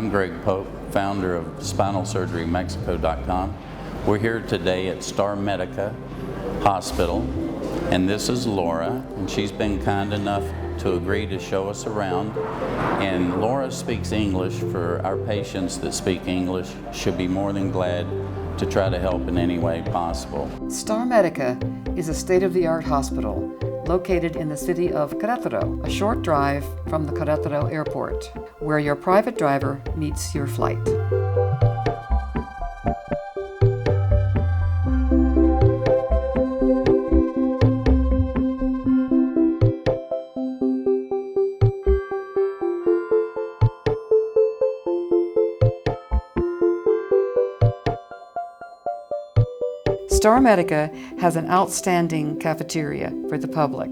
I'm Greg Pope, founder of SpinalSurgeryMexico.com. We're here today at Star Medica Hospital, and this is Laura, and she's been kind enough to agree to show us around. And Laura speaks English. For our patients that speak English, should be more than glad to try to help in any way possible. Star Medica is a state-of-the-art hospital located in the city of Querétaro, a short drive from the Querétaro airport, where your private driver meets your flight. Star Medica has an outstanding cafeteria for the public,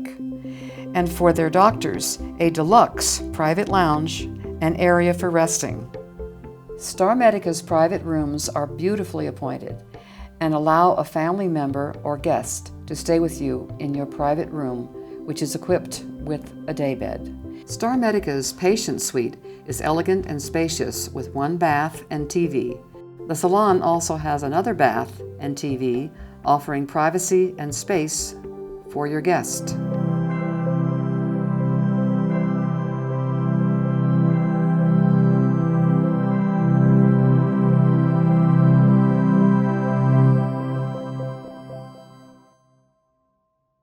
and for their doctors, a deluxe private lounge and area for resting. Star Medica's private rooms are beautifully appointed and allow a family member or guest to stay with you in your private room, which is equipped with a daybed. Star Medica's patient suite is elegant and spacious with one bath and TV. The salon also has another bath and TV, offering privacy and space for your guest.